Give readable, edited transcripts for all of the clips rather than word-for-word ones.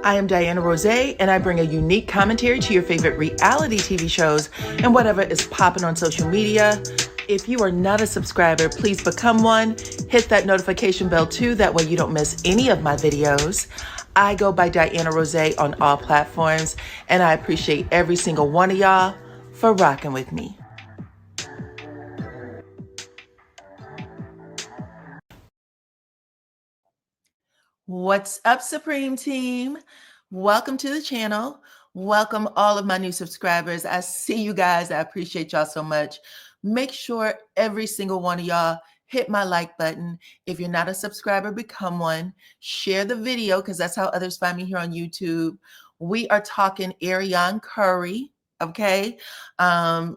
I am DYANAROZAY, and I bring a unique commentary to your favorite reality TV shows and whatever is popping on social media. If you are not a subscriber, please become one. Hit that notification bell too, that way you don't miss any of my videos. I go by DYANAROZAY on all platforms, and I appreciate every single one of y'all for rocking with me. What's up, Supreme Team? Welcome to the channel. Welcome all of my new subscribers. I see you guys. I appreciate y'all so much. Make sure every single one of y'all hit my like button. If you're not a subscriber, become one. Share the video because that's how others find me here on YouTube. We are talking Arionne Curry. Okay.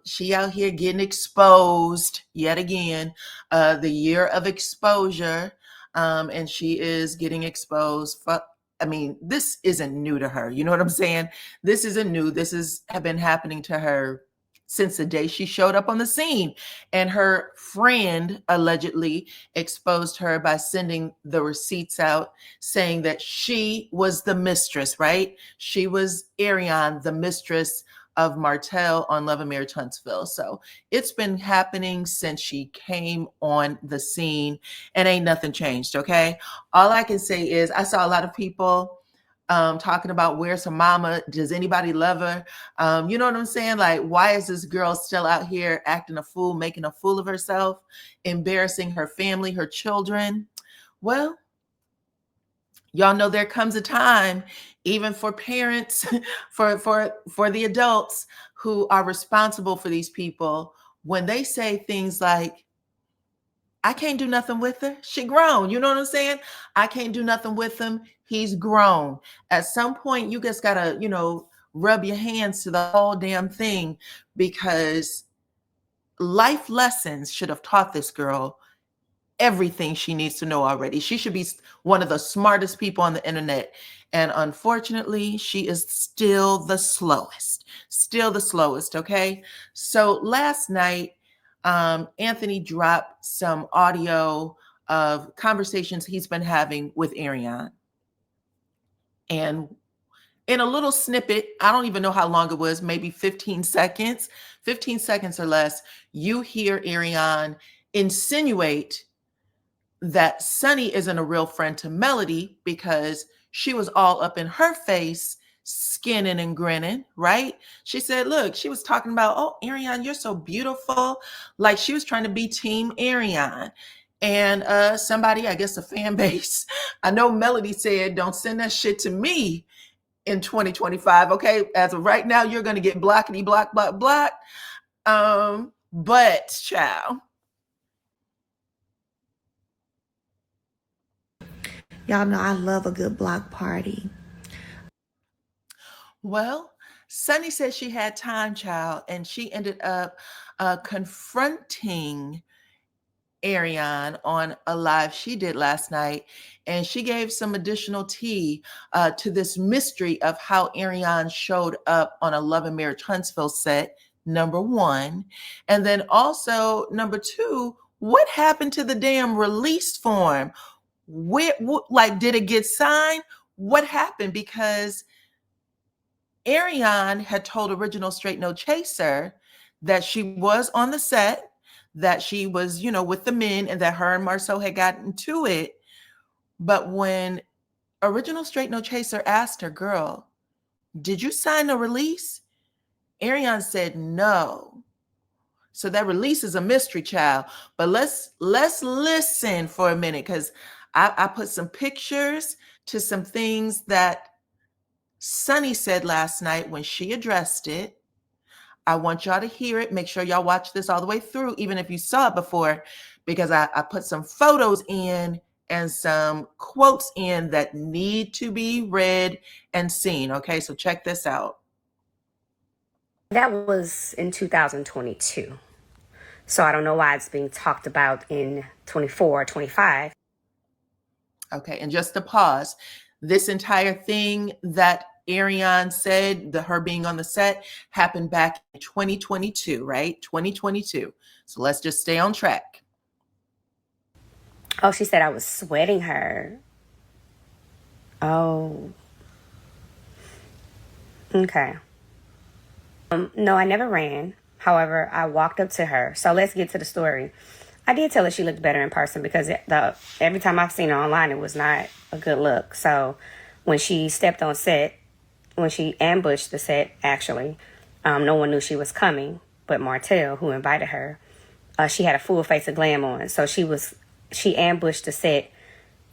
She out here getting exposed yet again. The year of exposure. And she is getting exposed. I mean, this isn't new to her. You know what I'm saying? This isn't new. This has been happening to her since the day she showed up on the scene. And her friend allegedly exposed her by sending the receipts out saying that she was the mistress, right? She was Arionne, the mistress of Martell on Love and Marriage Huntsville. So it's been happening since she came on the scene, and ain't nothing changed, okay? All I can say is I saw a lot of people talking about where's her mama? Does anybody love her? You know what I'm saying? Like, why is this girl still out here acting a fool, making a fool of herself, embarrassing her family, her children? Well, y'all know there comes a time, even for parents, for the adults who are responsible for these people, when they say things like, I can't do nothing with her. She grown. You know what I'm saying? I can't do nothing with him. He's grown. At some point, you just gotta, rub your hands to the whole damn thing, because life lessons should have taught this girl everything she needs to know already. She should be one of the smartest people on the internet. And unfortunately, she is still the slowest, okay? So last night, Anthony dropped some audio of conversations he's been having with Arionne. And in a little snippet, I don't even know how long it was, maybe 15 seconds or less, you hear Arionne insinuate that Sunni isn't a real friend to Melody because she was all up in her face, skinning and grinning, right? She said, look, she was talking about, oh, Arionne, you're so beautiful. Like, she was trying to be team Arionne. And somebody, I guess a fan base, I know Melody said, don't send that shit to me in 2025, okay? As of right now, you're going to get blockity, block. But child, y'all know I love a good block party. Well, Sunni said she had time, child, and she ended up confronting Arionne on a live she did last night, and she gave some additional tea to this mystery of how Arionne showed up on a Love and Marriage Huntsville set, number one, and then also number two, what happened to the damn release form? Like, did it get signed? What happened? Because Arionne had told Original Straight No Chaser that she was on the set, that she was, with the men, and that her and Marceau had gotten to it. But when Original Straight No Chaser asked her, girl, did you sign a release? Arionne said no. So that release is a mystery, child. But let's listen for a minute, because I put some pictures to some things that Sunni said last night when she addressed it. I want y'all to hear it. Make sure y'all watch this all the way through, even if you saw it before, because I put some photos in and some quotes in that need to be read and seen. Okay, so check this out. That was in 2022. So I don't know why it's being talked about in 24, 25. Okay, and just to pause, this entire thing that Arionne said, her being on the set, happened back in 2022, right? 2022. So let's just stay on track. Oh, she said I was sweating her. Oh. Okay. No, I never ran. However, I walked up to her. So let's get to the story. I did tell her she looked better in person because every time I've seen her online, it was not a good look. So when she stepped on set, when she ambushed the set, actually, no one knew she was coming but Martell, who invited her. She had a full face of glam on. So she ambushed the set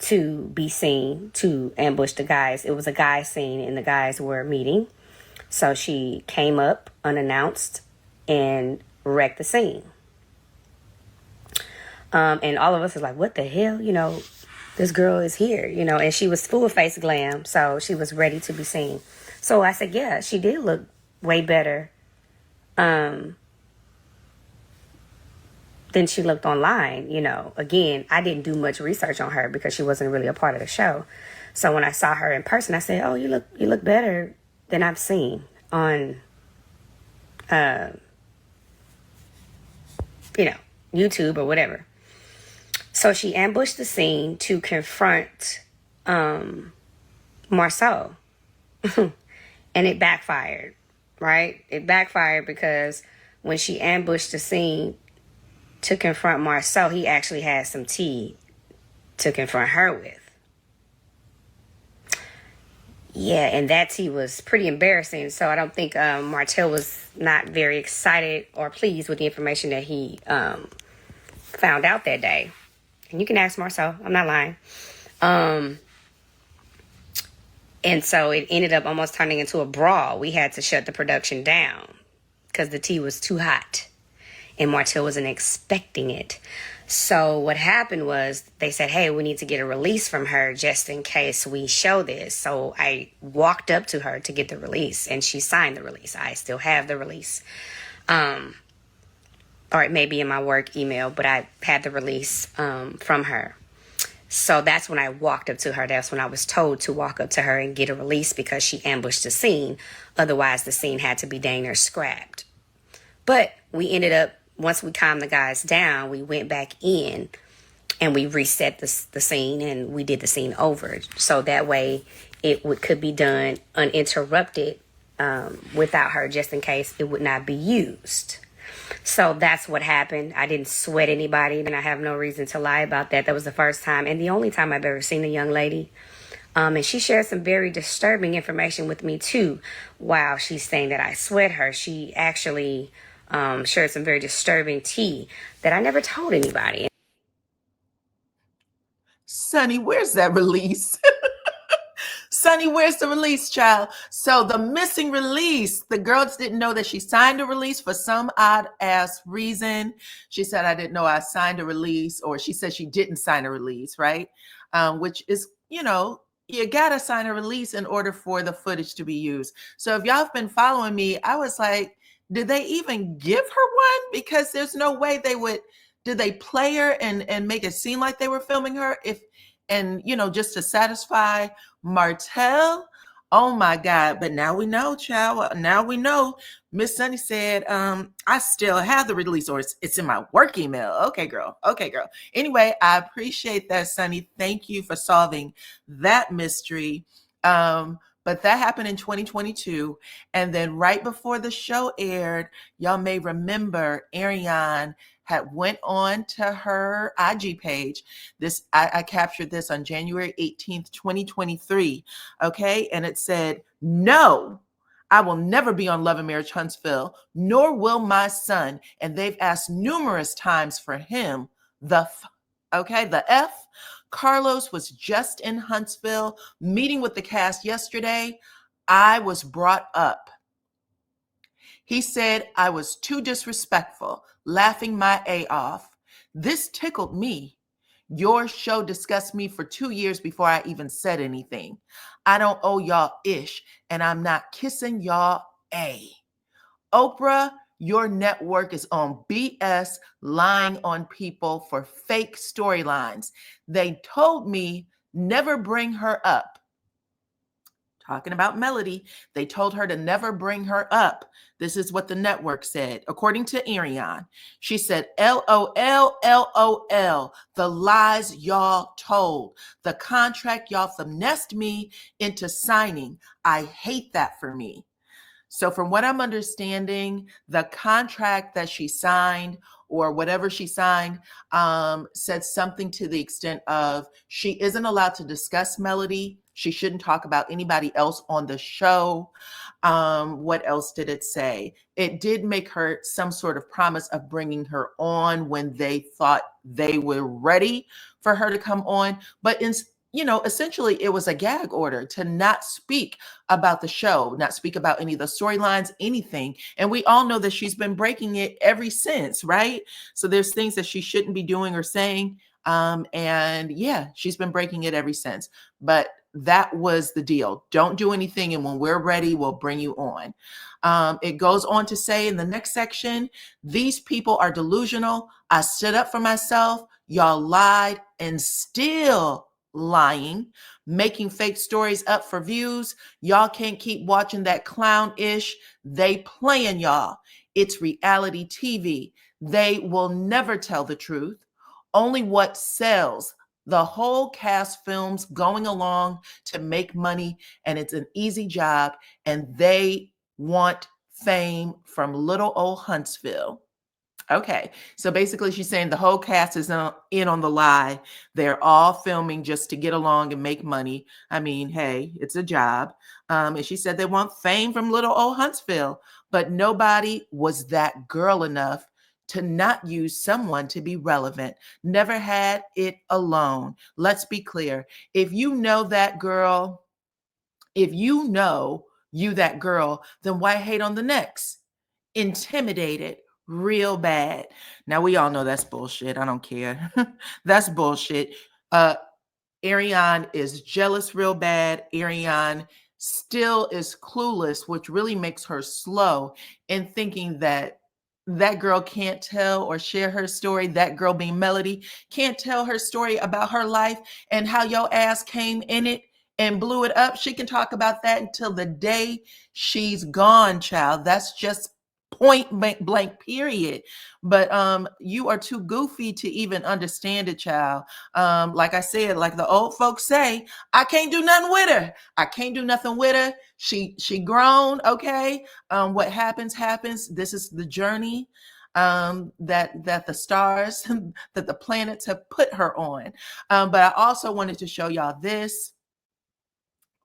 to be seen, to ambush the guys. It was a guy scene and the guys were meeting. So she came up unannounced and wrecked the scene. And all of us was like, what the hell? This girl is here, and she was full face glam. So she was ready to be seen. So I said, yeah, she did look way better than she looked online. Again, I didn't do much research on her because she wasn't really a part of the show. So when I saw her in person, I said, oh, you look better than I've seen on, YouTube or whatever. So she ambushed the scene to confront Marceau. And it backfired, right? It backfired because when she ambushed the scene to confront Marceau, he actually had some tea to confront her with. Yeah, and that tea was pretty embarrassing. So I don't think Martell was not very excited or pleased with the information that he found out that day. And you can ask Marceau. I'm not lying. And so it ended up almost turning into a brawl. We had to shut the production down because the tea was too hot. And Martell wasn't expecting it. So what happened was they said, hey, we need to get a release from her just in case we show this. So I walked up to her to get the release and she signed the release. I still have the release. Or it may be in my work email, but I had the release from her. So that's when I walked up to her. That's when I was told to walk up to her and get a release because she ambushed the scene. Otherwise, the scene had to be dang near scrapped. But we ended up, once we calmed the guys down, we went back in and we reset the scene and we did the scene over. So that way it could be done uninterrupted without her, just in case it would not be used. So that's what happened. I didn't sweat anybody, and I have no reason to lie about that. That was the first time and the only time I've ever seen a young lady. And she shared some very disturbing information with me, too. While she's saying that I sweat her, she actually shared some very disturbing tea that I never told anybody. Sunni, where's that release? Sunni, where's the release, child? So the missing release, the girls didn't know that she signed a release for some odd ass reason. She said, I didn't know I signed a release, or she said she didn't sign a release, right? Which is, you gotta sign a release in order for the footage to be used. So if y'all have been following me, I was like, did they even give her one? Because there's no way they would. Did they play her and make it seem like they were filming her? Just to satisfy Martell? Oh my God. But now we know, child. Now we know. Miss Sunni said, I still have the release, or it's in my work email. Okay, girl. Okay, girl. Anyway, I appreciate that, Sunni. Thank you for solving that mystery. But that happened in 2022. And then right before the show aired, y'all may remember Arionne had went on to her IG page. I captured this on January 18th, 2023. Okay. And it said, no, I will never be on Love and Marriage Huntsville, nor will my son. And they've asked numerous times for him. The F. Carlos was just in Huntsville meeting with the cast yesterday. I was brought up. He said I was too disrespectful, laughing my A off. This tickled me. Your show discussed me for 2 years before I even said anything. I don't owe y'all ish, and I'm not kissing y'all A. Oprah, your network is on BS, lying on people for fake storylines. They told me never bring her up. Talking about Melody, they told her to never bring her up. This is what the network said. According to Arionne, she said, LOL, LOL, the lies y'all told, the contract y'all finessed me into signing. I hate that for me. So from what I'm understanding, the contract that she signed or whatever she signed said something to the extent of she isn't allowed to discuss Melody. She shouldn't talk about anybody else on the show. What else did it say? It did make her some sort of promise of bringing her on when they thought they were ready for her to come on. But essentially it was a gag order to not speak about the show, not speak about any of the storylines, anything. And we all know that she's been breaking it ever since, right? So there's things that she shouldn't be doing or saying. And yeah, she's been breaking it ever since. But that was the deal. Don't do anything. And when we're ready, we'll bring you on. It goes on to say in the next section, these people are delusional. I stood up for myself. Y'all lied and still lying, making fake stories up for views. Y'all can't keep watching that clown-ish. They playing y'all. It's reality TV. They will never tell the truth. Only what sells. The whole cast films going along to make money, and it's an easy job, and they want fame from little old Huntsville. Okay, so basically she's saying the whole cast is in on the lie. They're all filming just to get along and make money. I mean, hey, it's a job. And she said they want fame from little old Huntsville, but nobody was that girl enough to not use someone to be relevant. Never had it alone. Let's be clear. If you know that girl, if you know you that girl, then why hate on the next? Intimidated real bad. Now we all know that's bullshit. I don't care. That's bullshit. Arionne is jealous real bad. Arionne still is clueless, which really makes her slow in thinking that that girl can't tell or share her story. That girl being Melody can't tell her story about her life and how your ass came in it and blew it up. She can talk about that until the day she's gone, child. That's just point blank period. But you are too goofy to even understand it, child. Like I said, like the old folks say, I can't do nothing with her. I can't do nothing with her. She grown. Okay. What happens. This is the journey that the stars, that the planets have put her on. But I also wanted to show y'all this.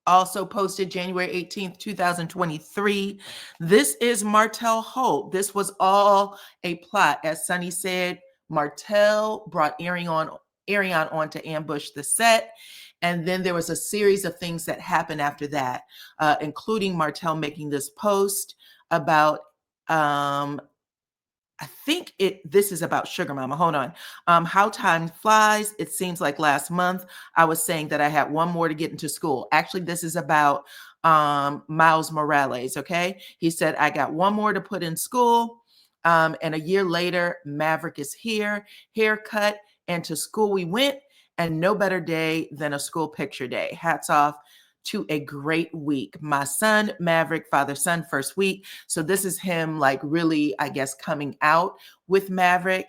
Also posted January 18th, 2023. This is Martell Holt. This was all a plot. As Sunni said, Martell brought Arionne on to ambush the set. And then there was a series of things that happened after that, including Martell making this post about I think this is about Sugar Mama. Hold on. How time flies. It seems like last month I was saying that I had one more to get into school. Actually, this is about Miles Morales. Okay. He said, I got one more to put in school. And a year later, Maverick is here, haircut, and to school we went. And no better day than a school picture day. Hats off to a great week. My son, Maverick, father-son, first week. So this is him like really, I guess, coming out with Maverick.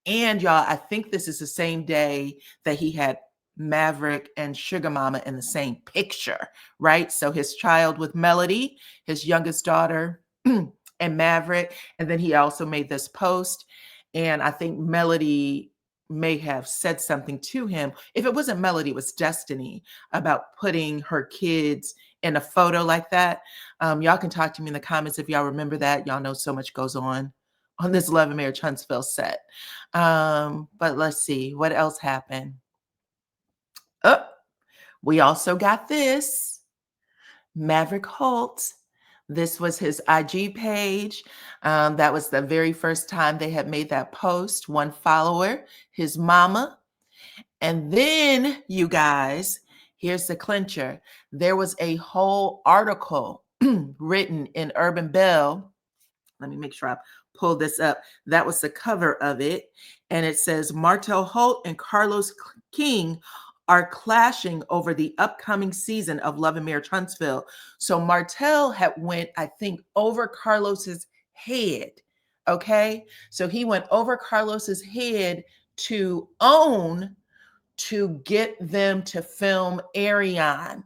And y'all, I think this is the same day that he had Maverick and Sugar Mama in the same picture, right? So his child with Melody, his youngest daughter, and Maverick. And then he also made this post. And I think Melody may have said something to him. If it wasn't Melody, it was Destiny, about putting her kids in a photo like that. Y'all can talk to me in the comments if y'all remember that. Y'all know so much goes on this Love and Marriage Huntsville set. But let's see what else happened. Oh, we also got this. Maverick Holt. This was his IG page. That was the very first time they had made that post. One follower, his mama. And then, you guys, here's the clincher. There was a whole article written in Urban Bell. Let me make sure I pull this up. That was the cover of it. And it says, Martell Holt and Carlos King are clashing over the upcoming season of Love and Marriage Huntsville. So Martell had went, I think, over Carlos's head. Okay. So he went over Carlos's head to get them to film Arionne.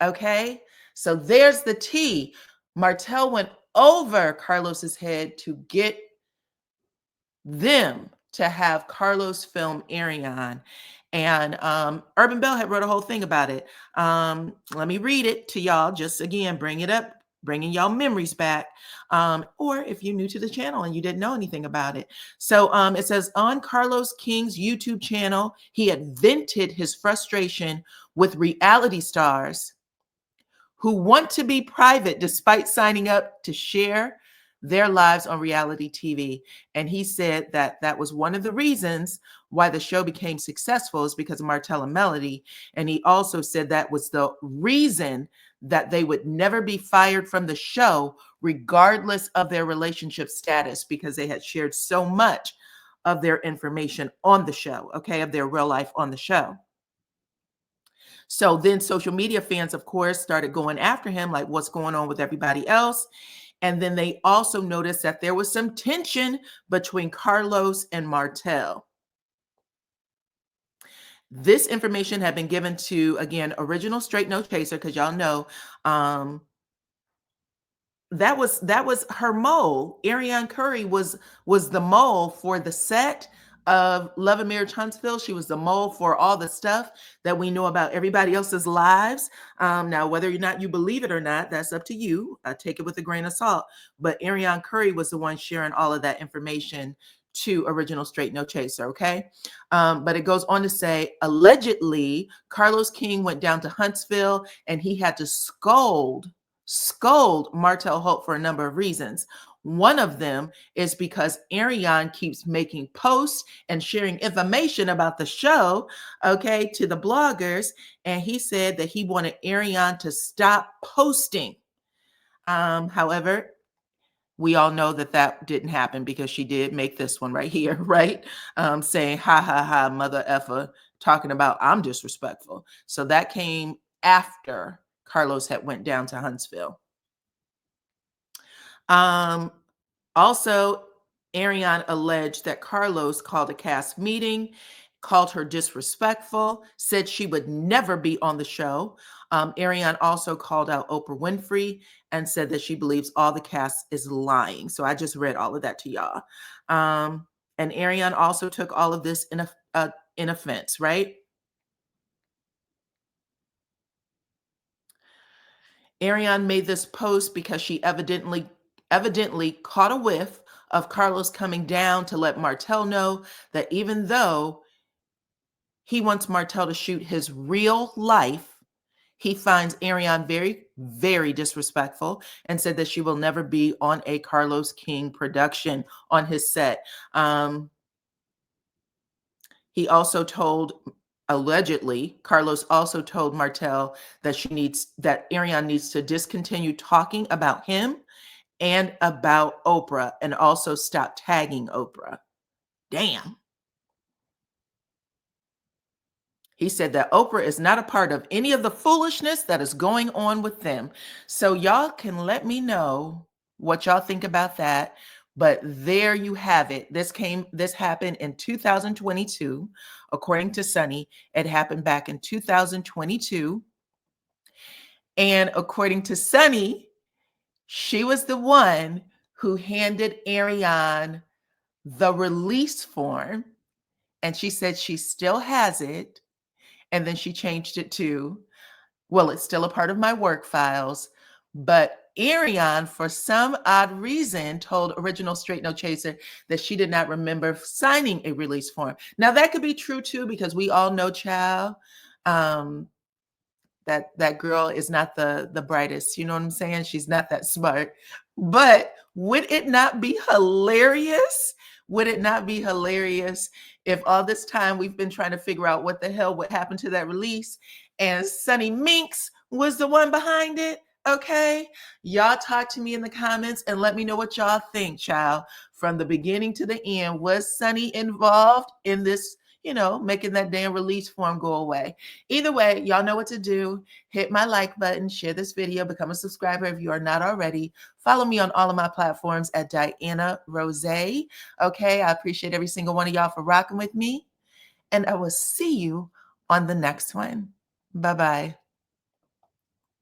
Okay. So there's the tea. Martell went over Carlos's head to get them to have Carlos film Arionne. And Urban Bell had wrote a whole thing about it. Let me read it to y'all, just again, bring it up, bringing y'all memories back. Or if you're new to the channel and you didn't know anything about it. So it says, on Carlos King's YouTube channel, he had vented his frustration with reality stars who want to be private despite signing up to share their lives on reality TV. And he said that that was one of the reasons why the show became successful, is because of Martell and Melody. And he also said that was the reason that they would never be fired from the show, regardless of their relationship status, because they had shared so much of their information on the show, okay, of their real life on the show. So then social media fans, of course, started going after him, like, what's going on with everybody else? And then they also noticed that there was some tension between Carlos and Martell. This information had been given to, again, Original Straight No Chaser, because y'all know that was her mole. Arionne Curry was the mole for the set of Love and Marriage Huntsville. She was the mole for all the stuff that we know about everybody else's lives. Now, whether or not you believe it or not, that's up to you. Take it with a grain of salt. But Arionne Curry was the one sharing all of that information to Original Straight No Chaser, okay? But it goes on to say, allegedly, Carlos King went down to Huntsville and he had to scold Martell Holt for a number of reasons. One of them is because Arionne keeps making posts and sharing information about the show, okay, to the bloggers. And he said that he wanted Arionne to stop posting. However, we all know that that didn't happen, because she did make this one right here, right? Saying, ha, ha, ha, mother effer, talking about I'm disrespectful. So that came after Carlos had went down to Huntsville. Also, Arionne alleged that Carlos called a cast meeting, called her disrespectful, said she would never be on the show. Arionne also called out Oprah Winfrey and said that she believes all the cast is lying. So I just read all of that to y'all. And Arionne also took all of this in offense, right? Arionne made this post because she evidently caught a whiff of Carlos coming down to let Martell know that even though he wants Martell to shoot his real life, he finds Arionne very, very disrespectful, and said that she will never be on a Carlos King production on his set. He also told, allegedly, Carlos also told Martell that Arionne needs to discontinue talking about him and about Oprah, and also stop tagging Oprah. Damn. He said that Oprah is not a part of any of the foolishness that is going on with them. So y'all can let me know what y'all think about that. But there you have it. This happened in 2022, according to Sunni. It happened back in 2022. And according to Sunni, she was the one who handed Arionne the release form, and she said she still has it. And then she changed it to, well, it's still a part of my work files. But Arionne, for some odd reason, told Original Straight No Chaser that she did not remember signing a release form. Now, that could be true, too, because we all know, child, that girl is not the brightest. You know what I'm saying? She's not that smart. But would it not be hilarious? Would it not be hilarious if all this time we've been trying to figure out what the hell would happen to that release, and Sunni Minx was the one behind it? Okay, y'all talk to me in the comments and let me know what y'all think, child. From the beginning to the end, was Sunni involved in this, making that damn release form go away? Either way, y'all know what to do. Hit my like button, share this video, become a subscriber if you are not already. Follow me on all of my platforms at DYANAROZAY. Okay, I appreciate every single one of y'all for rocking with me. And I will see you on the next one. Bye-bye.